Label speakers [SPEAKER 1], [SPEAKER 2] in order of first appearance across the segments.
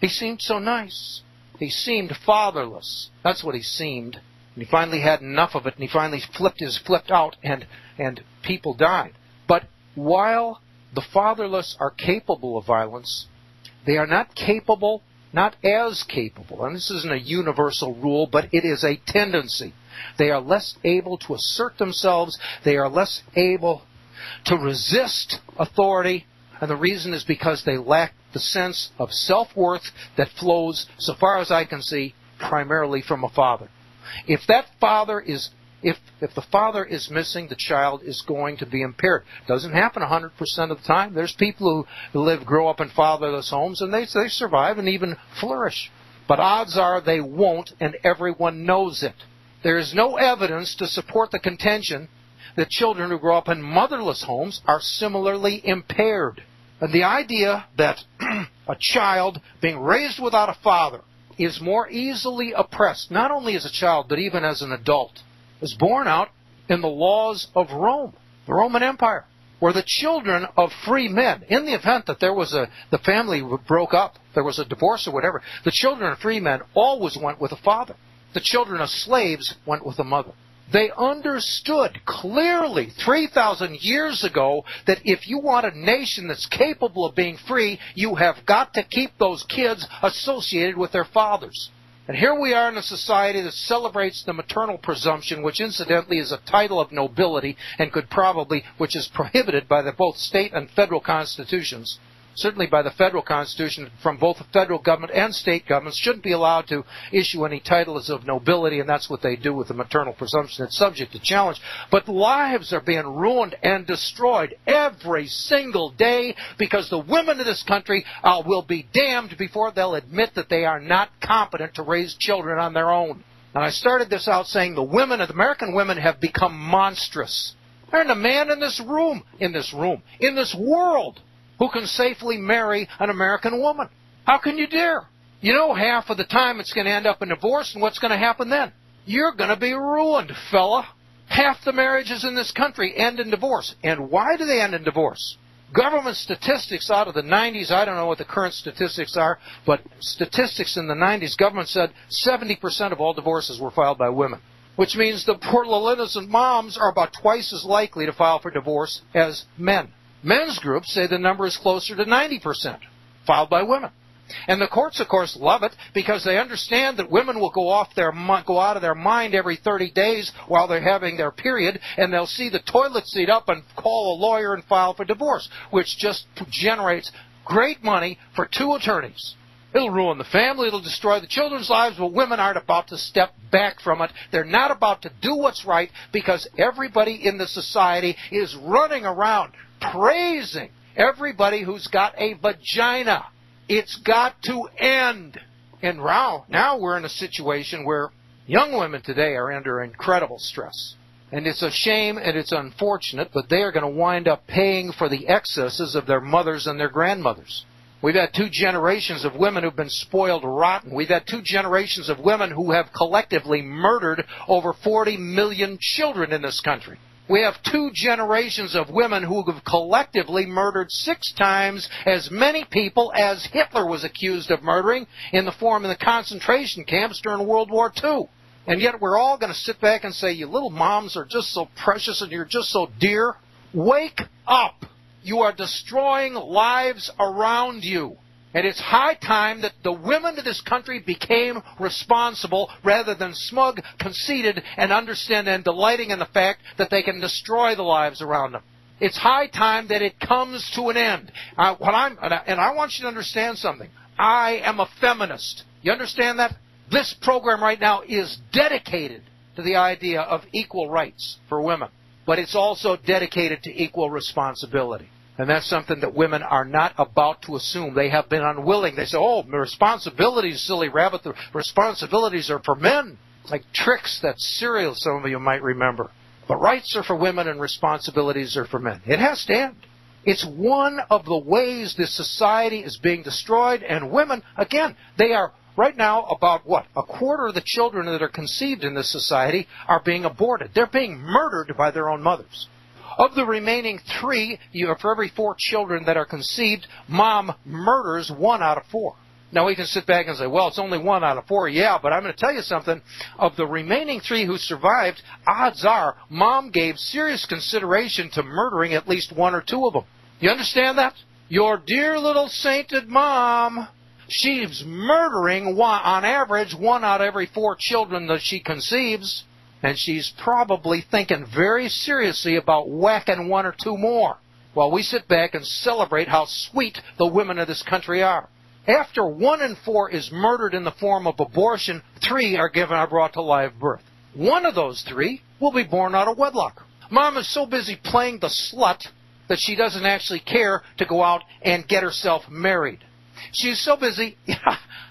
[SPEAKER 1] He seemed so nice. He seemed fatherless. That's what he seemed. And he finally had enough of it, and he finally flipped out, and people died. But while the fatherless are capable of violence, they are not as capable, and this isn't a universal rule, but it is a tendency. They are less able to assert themselves. They are less able to resist authority, and the reason is because they lack the sense of self-worth that flows, so far as I can see, primarily from a father. If the father is missing, the child is going to be impaired. Doesn't happen 100% of the time. There's people who grow up in fatherless homes, and they survive and even flourish. But odds are they won't, and everyone knows it. There is no evidence to support the contention that children who grow up in motherless homes are similarly impaired. And the idea that a child being raised without a father is more easily oppressed, not only as a child, but even as an adult, is borne out in the laws of Rome, the Roman Empire, where the children of free men, in the event that the family broke up, there was a divorce or whatever, the children of free men always went with a father. The children of slaves went with a mother. They understood clearly 3,000 years ago that if you want a nation that's capable of being free, you have got to keep those kids associated with their fathers. And here we are in a society that celebrates the maternal presumption, which incidentally is a title of nobility and which is prohibited by both state and federal constitutions. Certainly by the federal constitution, from both the federal government and state governments, shouldn't be allowed to issue any titles of nobility, and that's what they do with the maternal presumption. It's subject to challenge. But lives are being ruined and destroyed every single day because the women of this country will be damned before they'll admit that they are not competent to raise children on their own. And I started this out saying the American women have become monstrous. There isn't a man in this world, who can safely marry an American woman. How can you dare? You know half of the time it's going to end up in divorce, and what's going to happen then? You're going to be ruined, fella. Half the marriages in this country end in divorce. And why do they end in divorce? Government statistics out of the 90s, I don't know what the current statistics are, but statistics in the 90s, government said 70% of all divorces were filed by women, which means the poor little innocent moms are about twice as likely to file for divorce as men. Men's groups say the number is closer to 90% filed by women. And the courts, of course, love it because they understand that women will go out of their mind every 30 days while they're having their period, and they'll see the toilet seat up and call a lawyer and file for divorce, which just generates great money for two attorneys. It'll ruin the family, it'll destroy the children's lives, but women aren't about to step back from it. They're not about to do what's right because everybody in the society is running around praising everybody who's got a vagina. It's got to end. And now we're in a situation where young women today are under incredible stress. And it's a shame and it's unfortunate, but they are going to wind up paying for the excesses of their mothers and their grandmothers. We've had 2 generations of women who've been spoiled rotten. We've had 2 generations of women who have collectively murdered over 40 million children in this country. We have 2 generations of women who have collectively murdered 6 times as many people as Hitler was accused of murdering in the concentration camps during World War II. And yet we're all going to sit back and say, you little moms are just so precious and you're just so dear. Wake up! You are destroying lives around you. And it's high time that the women of this country became responsible rather than smug, conceited, and understand and delighting in the fact that they can destroy the lives around them. It's high time that it comes to an end. And I want you to understand something. I am a feminist. You understand that? This program right now is dedicated to the idea of equal rights for women. But it's also dedicated to equal responsibility. And that's something that women are not about to assume. They have been unwilling. They say, oh, the responsibilities, silly rabbit, the responsibilities are for men. Like Tricks, that cereal some of you might remember. But rights are for women and responsibilities are for men. It has to end. It's one of the ways this society is being destroyed. And women, again, they are right now about, a quarter of the children that are conceived in this society are being aborted. They're being murdered by their own mothers. Of the remaining 3, for every 4 children that are conceived, mom murders 1 out of 4. Now, we can sit back and say, well, it's only 1 out of 4. Yeah, but I'm going to tell you something. Of the remaining 3 who survived, odds are Mom gave serious consideration to murdering at least 1 or 2 of them. You understand that? Your dear little sainted Mom, she's murdering, on average, 1 out of every 4 children that she conceives. And she's probably thinking very seriously about whacking 1 or 2 more, while we sit back and celebrate how sweet the women of this country are. After 1 in 4 is murdered in the form of abortion, 3 are brought to live birth. 1 of those 3 will be born out of wedlock. Mom is so busy playing the slut that she doesn't actually care to go out and get herself married. She's so busy.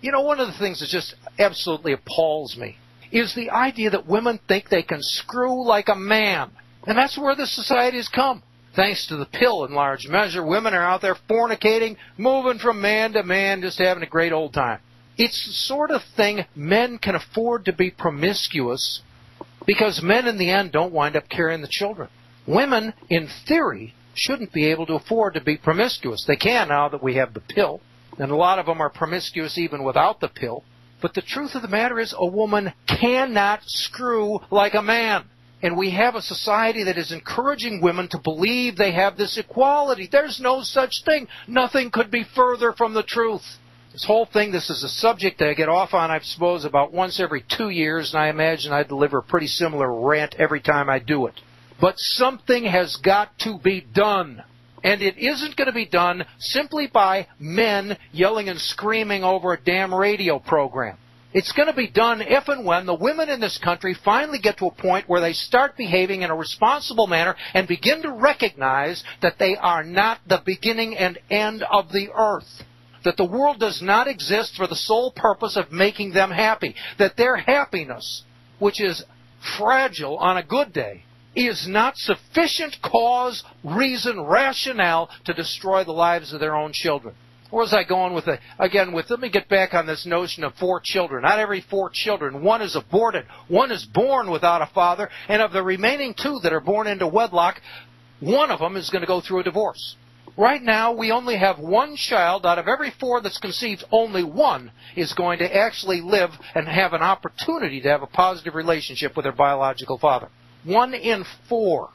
[SPEAKER 1] You know, one of the things that just absolutely appalls me is the idea that women think they can screw like a man. And that's where this society has come. Thanks to the pill in large measure, women are out there fornicating, moving from man to man, just having a great old time. It's the sort of thing men can afford to be promiscuous because men in the end don't wind up carrying the children. Women, in theory, shouldn't be able to afford to be promiscuous. They can now that we have the pill, and a lot of them are promiscuous even without the pill. But the truth of the matter is a woman cannot screw like a man. And we have a society that is encouraging women to believe they have this equality. There's no such thing. Nothing could be further from the truth. This whole thing, this is a subject that I get off on, I suppose, about once every 2 years, and I imagine I deliver a pretty similar rant every time I do it. But something has got to be done. And it isn't going to be done simply by men yelling and screaming over a damn radio program. It's going to be done if and when the women in this country finally get to a point where they start behaving in a responsible manner and begin to recognize that they are not the beginning and end of the earth. That the world does not exist for the sole purpose of making them happy. That their happiness, which is fragile on a good day, is not sufficient cause, reason, rationale to destroy the lives of their own children. Where was I going with let me get back on this notion of 4 children. Not every 4 children. 1 is aborted. 1 is born without a father. And of the remaining 2 that are born into wedlock, 1 of them is going to go through a divorce. Right now, we only have 1 child out of every 4 that's conceived. Only 1 is going to actually live and have an opportunity to have a positive relationship with their biological father. 1 in 4.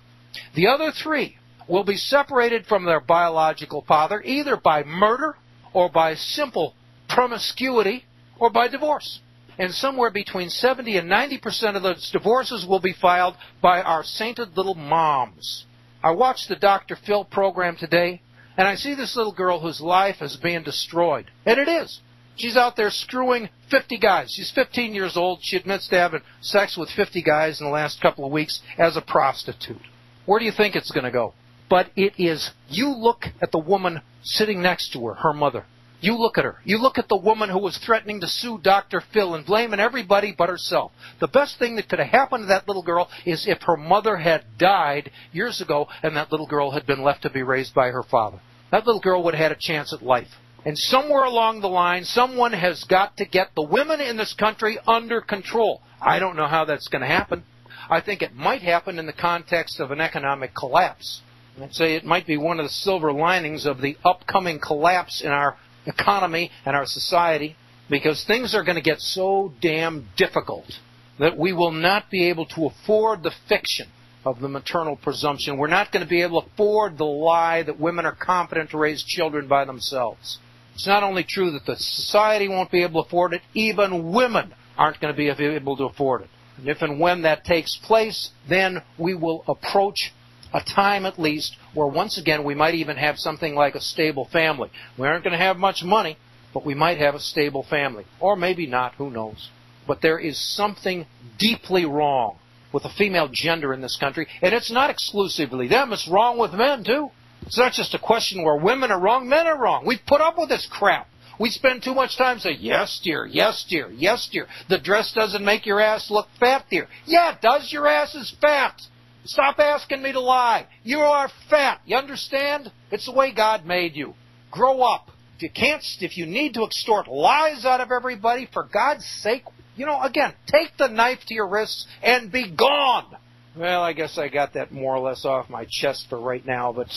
[SPEAKER 1] The other 3 will be separated from their biological father either by murder, or by simple promiscuity, or by divorce. And somewhere between 70 and 90% of those divorces will be filed by our sainted little moms. I watched the Dr. Phil program today, and I see this little girl whose life is being destroyed. And it is. She's out there screwing 50 guys. She's 15 years old. She admits to having sex with 50 guys in the last couple of weeks as a prostitute. Where do you think it's going to go? But it is, you look at the woman sitting next to her, her mother. You look at her. You look at the woman who was threatening to sue Dr. Phil and blaming everybody but herself. The best thing that could have happened to that little girl is if her mother had died years ago and that little girl had been left to be raised by her father. That little girl would have had a chance at life. And somewhere along the line, someone has got to get the women in this country under control. I don't know how that's going to happen. I think it might happen in the context of an economic collapse. I'd say it might be one of the silver linings of the upcoming collapse in our economy and our society, because things are going to get so damn difficult that we will not be able to afford the fiction of the maternal presumption. We're not going to be able to afford the lie that women are competent to raise children by themselves. It's not only true that the society won't be able to afford it, even women aren't going to be able to afford it. And if and when that takes place, then we will approach a time at least where once again we might even have something like a stable family. We aren't going to have much money, but we might have a stable family. Or maybe not, who knows. But there is something deeply wrong with the female gender in this country, and it's not exclusively them, it's wrong with men too. It's not just a question where women are wrong, men are wrong. We've put up with this crap. We spend too much time saying, yes, dear, yes, dear, yes, dear. The dress doesn't make your ass look fat, dear. Yeah, it does. Your ass is fat. Stop asking me to lie. You are fat. You understand? It's the way God made you. Grow up. If you need to extort lies out of everybody, for God's sake, again, take the knife to your wrists and be gone. Well, I guess I got that more or less off my chest for right now, but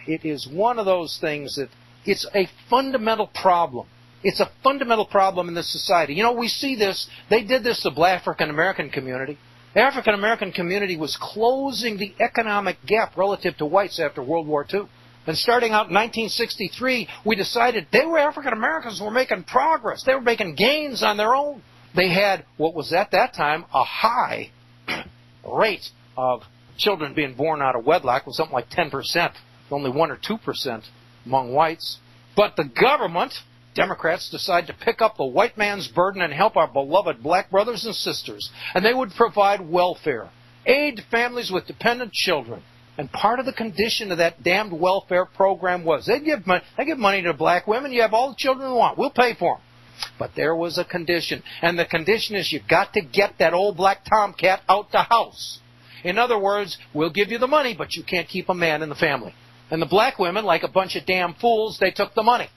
[SPEAKER 1] it is one of those things that it's a fundamental problem It's a fundamental problem in this society. You know, we see this. They did this to the Black African-American community. The African-American community was closing the economic gap relative to whites after World War II. And starting out in 1963, we decided they were African-Americans were making progress. They were making gains on their own. They had what was at that time a high rate of children being born out of wedlock. It was something like 10%, only 1 or 2% among whites. But the government, Democrats, decided to pick up the white man's burden and help our beloved black brothers and sisters. And they would provide welfare, aid to families with dependent children. And part of the condition of that damned welfare program was they give money to black women. You have all the children you want. We'll pay for them. But there was a condition. And the condition is you've got to get that old black tomcat out the house. In other words, we'll give you the money, but you can't keep a man in the family. And the black women, like a bunch of damn fools, they took the money.